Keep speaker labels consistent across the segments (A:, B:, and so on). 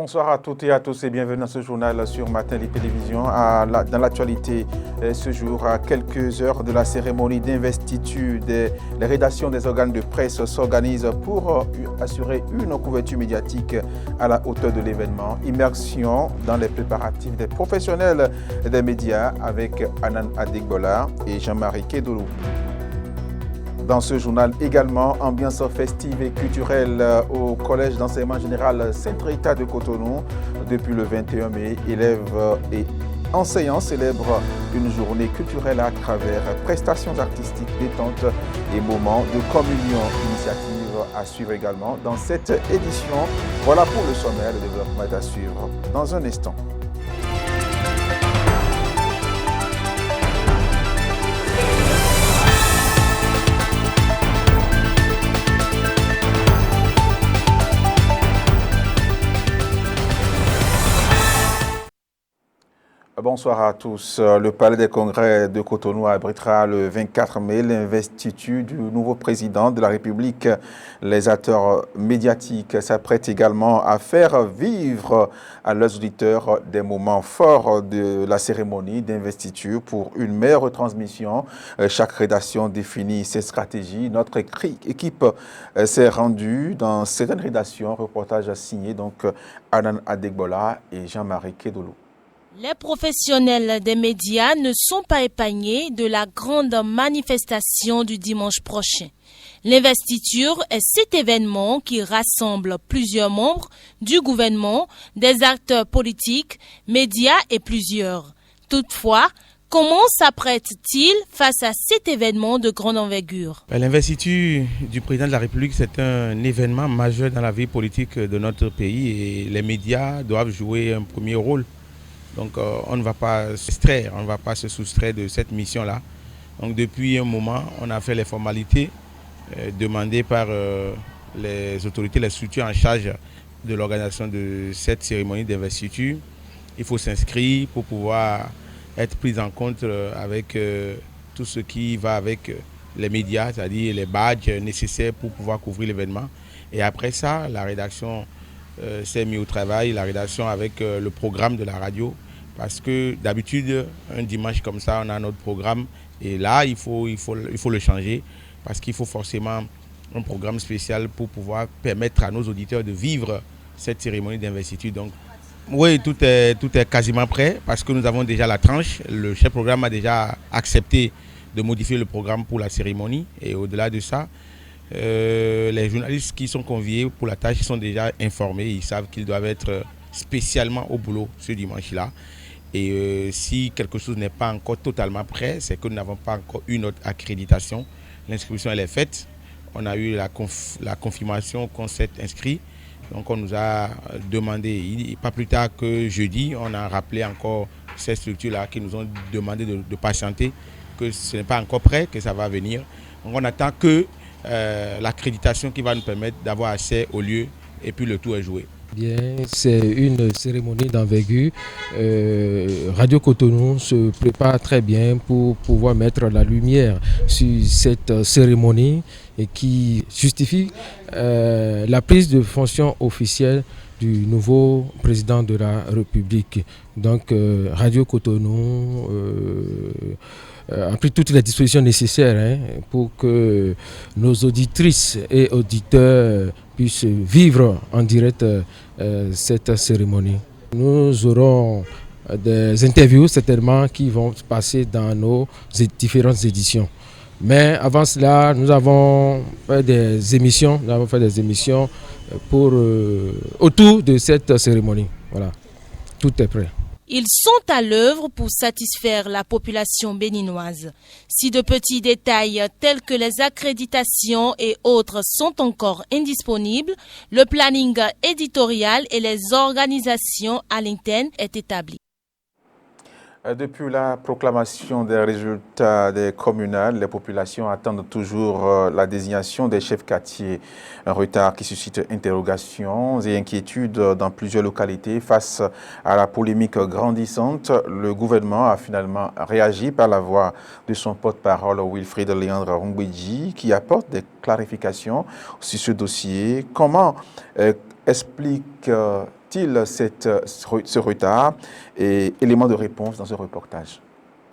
A: Bonsoir à toutes et à tous et bienvenue dans ce journal sur Matin les télévisions. Dans l'actualité, ce jour, à quelques heures de la cérémonie d'investiture, les rédactions des organes de presse s'organisent pour assurer une couverture médiatique à la hauteur de l'événement. Immersion dans les préparatifs des professionnels des médias avec Anan Adegbola et Jean-Marie Kedoulou. Dans ce journal également, ambiance festive et culturelle au Collège d'enseignement général Sainte-Rita de Cotonou. Depuis le 21 mai, élèves et enseignants célèbrent une journée culturelle à travers prestations artistiques, détente et moments de communion. Initiative à suivre également dans cette édition. Voilà pour le sommaire, le développement est à suivre dans un instant. Bonsoir à tous. Le Palais des Congrès de Cotonou abritera le 24 mai l'investiture du nouveau président de la République. Les acteurs médiatiques s'apprêtent également à faire vivre à leurs auditeurs des moments forts de la cérémonie d'investiture pour une meilleure retransmission. Chaque rédaction définit ses stratégies. Notre équipe s'est rendue dans certaines rédactions. Reportage signé donc Anan Adegbola et Jean-Marie Kedoulou.
B: Les professionnels des médias ne sont pas épargnés de la grande manifestation du dimanche prochain. L'investiture est cet événement qui rassemble plusieurs membres du gouvernement, des acteurs politiques, médias et plusieurs. Toutefois, comment s'apprête-t-il face à cet événement de grande envergure?
C: L'investiture du président de la République, c'est un événement majeur dans la vie politique de notre pays et les médias doivent jouer un premier rôle. Donc on ne va pas se soustraire de cette mission-là. Donc depuis un moment, on a fait les formalités demandées par les autorités, les structures en charge de l'organisation de cette cérémonie d'investiture. Il faut s'inscrire pour pouvoir être pris en compte avec tout ce qui va avec les médias, c'est-à-dire les badges nécessaires pour pouvoir couvrir l'événement. Et après ça, la rédaction s'est mise au travail, la rédaction avec le programme de la radio. Parce que d'habitude, un dimanche comme ça, on a notre programme. Et là, il faut le changer. Parce qu'il faut forcément un programme spécial pour pouvoir permettre à nos auditeurs de vivre cette cérémonie d'investiture. Donc, oui, tout est quasiment prêt. Parce que nous avons déjà la tranche. Le chef programme a déjà accepté de modifier le programme pour la cérémonie. Et au-delà de ça, les journalistes qui sont conviés pour la tâche sont déjà informés. Ils savent qu'ils doivent être spécialement au boulot ce dimanche-là. Et si quelque chose n'est pas encore totalement prêt, c'est que nous n'avons pas encore eu notre accréditation. L'inscription, elle est faite. On a eu la confirmation qu'on s'est inscrit. Donc on nous a demandé, pas plus tard que jeudi, on a rappelé encore ces structures-là qui nous ont demandé de patienter, que ce n'est pas encore prêt, que ça va venir. Donc on attend que l'accréditation qui va nous permettre d'avoir accès au lieu et puis le tour est joué.
D: Bien, c'est une cérémonie d'envergure. Radio Cotonou se prépare très bien pour pouvoir mettre la lumière sur cette cérémonie et qui justifie la prise de fonction officielle du nouveau président de la République. Donc Radio Cotonou a pris toutes les dispositions nécessaires pour que nos auditrices et auditeurs puissent vivre en direct cette cérémonie. Nous aurons des interviews certainement qui vont se passer dans nos différentes éditions. Mais avant cela, nous avons fait des émissions, autour de cette cérémonie. Voilà, tout est prêt.
B: Ils sont à l'œuvre pour satisfaire la population béninoise. Si de petits détails tels que les accréditations et autres sont encore indisponibles, le planning éditorial et les organisations à l'interne est établi.
A: Depuis la proclamation des résultats des communales, les populations attendent toujours la désignation des chefs quartiers. Un retard qui suscite interrogations et inquiétudes dans plusieurs localités. Face à la polémique grandissante, le gouvernement a finalement réagi par la voix de son porte-parole Wilfried Léandre Rungwedji qui apporte des clarifications sur ce dossier. Comment explique explique-t-il ce retard? Et éléments de réponse dans ce reportage.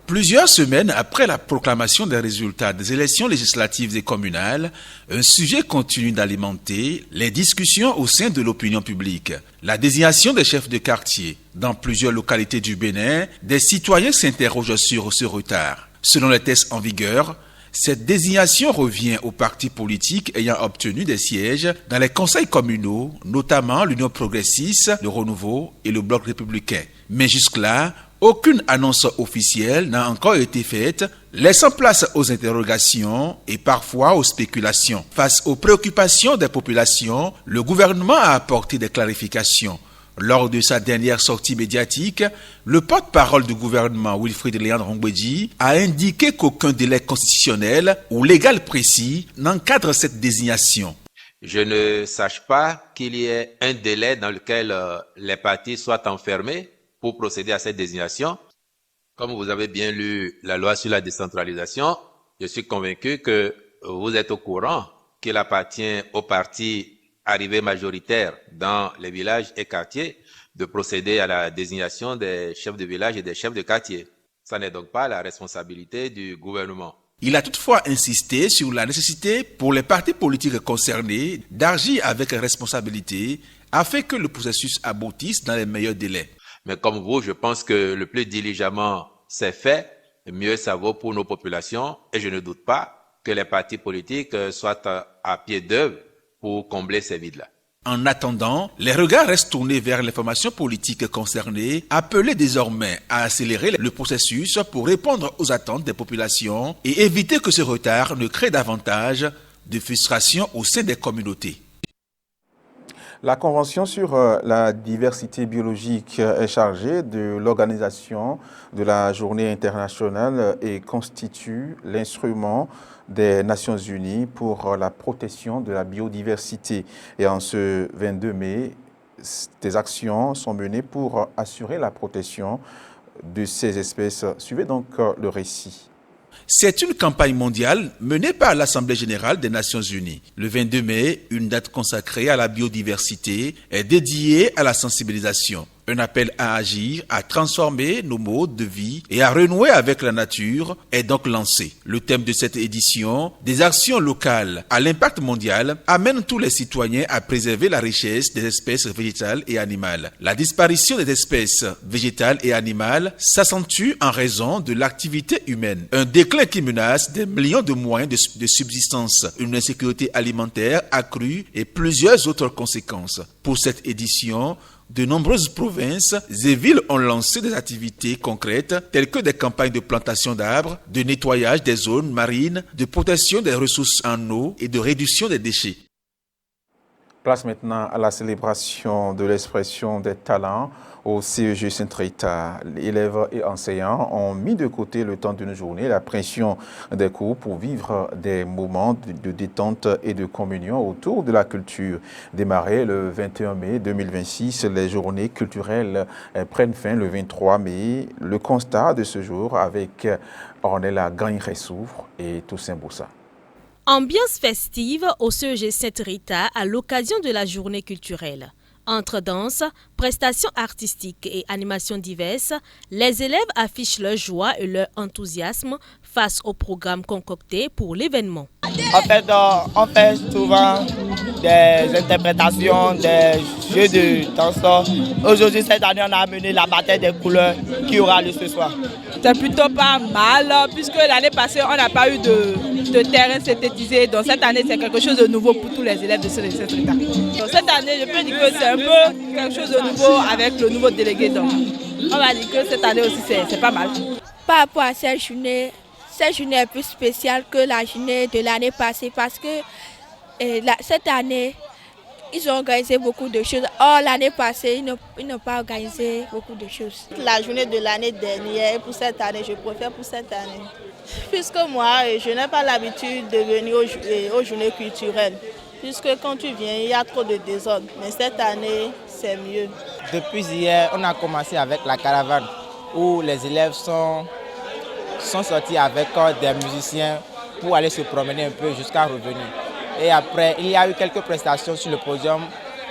E: Plusieurs semaines après la proclamation des résultats des élections législatives et communales, un sujet continue d'alimenter les discussions au sein de l'opinion publique. La désignation des chefs de quartier. Dans plusieurs localités du Bénin, des citoyens s'interrogent sur ce retard. Selon les textes en vigueur, cette désignation revient aux partis politiques ayant obtenu des sièges dans les conseils communaux, notamment l'Union progressiste, le Renouveau et le Bloc républicain. Mais jusque-là, aucune annonce officielle n'a encore été faite, laissant place aux interrogations et parfois aux spéculations. Face aux préoccupations des populations, le gouvernement a apporté des clarifications. Lors de sa dernière sortie médiatique, le porte-parole du gouvernement, Wilfrid Léandre Ongwedji, a indiqué qu'aucun délai constitutionnel ou légal précis n'encadre cette désignation.
F: Je ne sache pas qu'il y ait un délai dans lequel les partis soient enfermés pour procéder à cette désignation. Comme vous avez bien lu la loi sur la décentralisation, je suis convaincu que vous êtes au courant qu'il appartient aux partis arrivés majoritaires dans les villages et quartiers de procéder à la désignation des chefs de village et des chefs de quartier. Ça n'est donc pas la responsabilité du gouvernement.
E: Il a toutefois insisté sur la nécessité pour les partis politiques concernés d'agir avec responsabilité afin que le processus aboutisse dans les meilleurs délais.
F: Mais comme vous, je pense que le plus diligemment c'est fait, mieux ça vaut pour nos populations et je ne doute pas que les partis politiques soient à pied d'œuvre pour combler ces vides-là.
E: En attendant, les regards restent tournés vers les formations politiques concernées, appelées désormais à accélérer le processus pour répondre aux attentes des populations et éviter que ce retard ne crée davantage de frustration au sein des communautés.
A: La Convention sur la diversité biologique est chargée de l'organisation de la Journée internationale et constitue l'instrument des Nations Unies pour la protection de la biodiversité. Et en ce 22 mai, des actions sont menées pour assurer la protection de ces espèces. Suivez donc le récit.
E: C'est une campagne mondiale menée par l'Assemblée générale des Nations unies. Le 22 mai, une date consacrée à la biodiversité est dédiée à la sensibilisation. Un appel à agir, à transformer nos modes de vie et à renouer avec la nature est donc lancé. Le thème de cette édition, des actions locales à l'impact mondial, amène tous les citoyens à préserver la richesse des espèces végétales et animales. La disparition des espèces végétales et animales s'accentue en raison de l'activité humaine. Un déclin qui menace des millions de moyens de subsistance, une insécurité alimentaire accrue et plusieurs autres conséquences. Pour cette édition, de nombreuses provinces et villes ont lancé des activités concrètes telles que des campagnes de plantation d'arbres, de nettoyage des zones marines, de protection des ressources en eau et de réduction des déchets.
A: Place maintenant à la célébration de l'expression des talents au CEG Sainte-Rita. Élèves et enseignants ont mis de côté le temps d'une journée, la pression des cours pour vivre des moments de détente et de communion autour de la culture. Démarré le 21 mai 2026, les journées culturelles prennent fin le 23 mai. Le constat de ce jour avec Ornella Gagne-Ressoufre et Toussaint Boussa.
B: Ambiance festive au CEG Sainte-Rita à l'occasion de la journée culturelle. Entre danse, prestations artistiques et animations diverses, les élèves affichent leur joie et leur enthousiasme face au programme concocté pour l'événement.
G: En fait, on fait souvent des interprétations, des jeux de danse. Aujourd'hui, cette année, on a amené la bataille des couleurs qui aura lieu ce soir.
H: C'est plutôt pas mal, puisque l'année passée, on n'a pas eu de terrain synthétisé. Donc cette année, c'est quelque chose de nouveau pour tous les élèves de cette état. Donc cette année, je peux dire que c'est un peu quelque chose de nouveau avec le nouveau délégué. Donc on va dire que cette année aussi, c'est pas mal.
I: Par rapport à cette journée est plus spéciale que la journée de l'année passée parce que cette année, ils ont organisé beaucoup de choses. Or, l'année passée, ils n'ont pas organisé beaucoup de choses.
J: La journée de l'année dernière, pour cette année, je préfère pour cette année. Puisque moi, je n'ai pas l'habitude de venir aux journées culturelles. Puisque quand tu viens, il y a trop de désordre. Mais cette année, c'est mieux.
G: Depuis hier, on a commencé avec la caravane où les élèves sont sortis avec des musiciens pour aller se promener un peu jusqu'à revenir. Et après, il y a eu quelques prestations sur le podium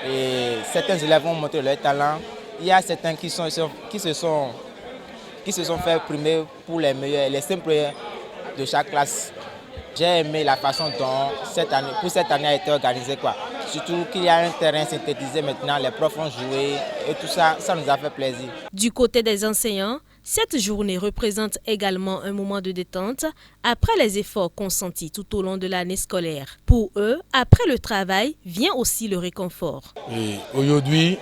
K: et certains élèves ont montré leur talent. Il y a certains qui se sont fait primer pour les meilleurs, les 5 premiers de chaque classe. J'ai aimé la façon dont cette année a été organisée, quoi. Surtout qu'il y a un terrain synthétisé maintenant, les profs ont joué et tout ça, ça nous a fait plaisir.
B: Du côté des enseignants, cette journée représente également un moment de détente après les efforts consentis tout au long de l'année scolaire. Pour eux, après le travail, vient aussi le réconfort.
L: Aujourd'hui,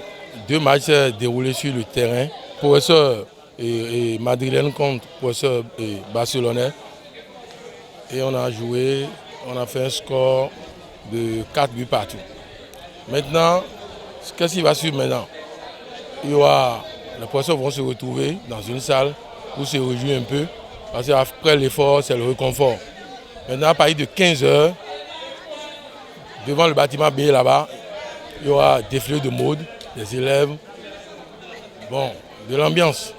L: 2 matchs déroulés sur le terrain. Professeur madrilène contre professeur barcelonais. Et on a joué, on a fait un score de 4 buts partout. Maintenant, qu'est-ce qui va suivre maintenant? Les professeurs vont se retrouver dans une salle pour se réjouir un peu. Parce qu'après l'effort, c'est le réconfort. Maintenant, à partir de 15h, devant le bâtiment B là-bas, il y aura des défilé de mode, des élèves, de l'ambiance.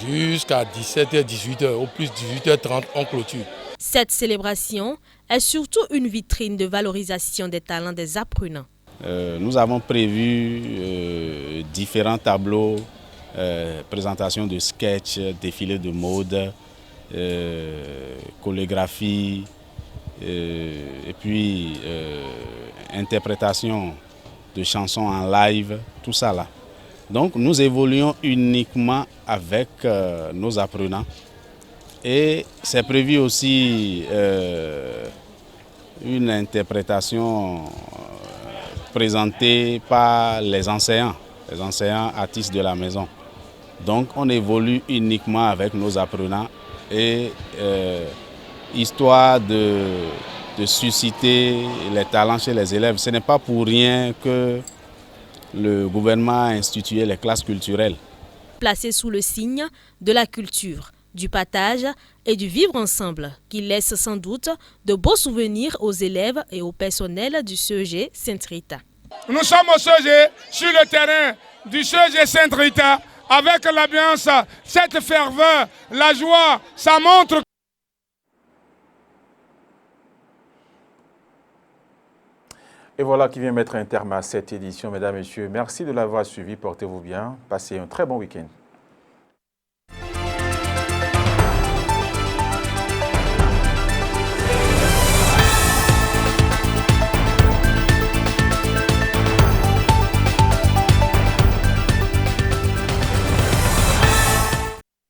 L: Jusqu'à 17h, 18h, au plus 18h30, on clôture.
B: Cette célébration est surtout une vitrine de valorisation des talents des apprenants.
M: Nous avons prévu différents tableaux, présentation de sketchs, défilés de mode, chorégraphie et puis interprétation de chansons en live, tout ça là. Donc nous évoluons uniquement avec nos apprenants et c'est prévu aussi une interprétation présentée par les enseignants artistes de la maison. Donc on évolue uniquement avec nos apprenants et histoire de susciter les talents chez les élèves. Ce n'est pas pour rien que le gouvernement a institué les classes culturelles.
B: Placées sous le signe de la culture, du partage et du vivre ensemble, qui laisse sans doute de beaux souvenirs aux élèves et au personnel du CEG Sainte-Rita.
N: Nous sommes au CEG, sur le terrain du CEG Sainte-Rita, avec l'ambiance, cette ferveur, la joie, ça montre.
A: Et voilà qui vient mettre un terme à cette édition, mesdames et messieurs. Merci de l'avoir suivi, portez-vous bien, passez un très bon week-end.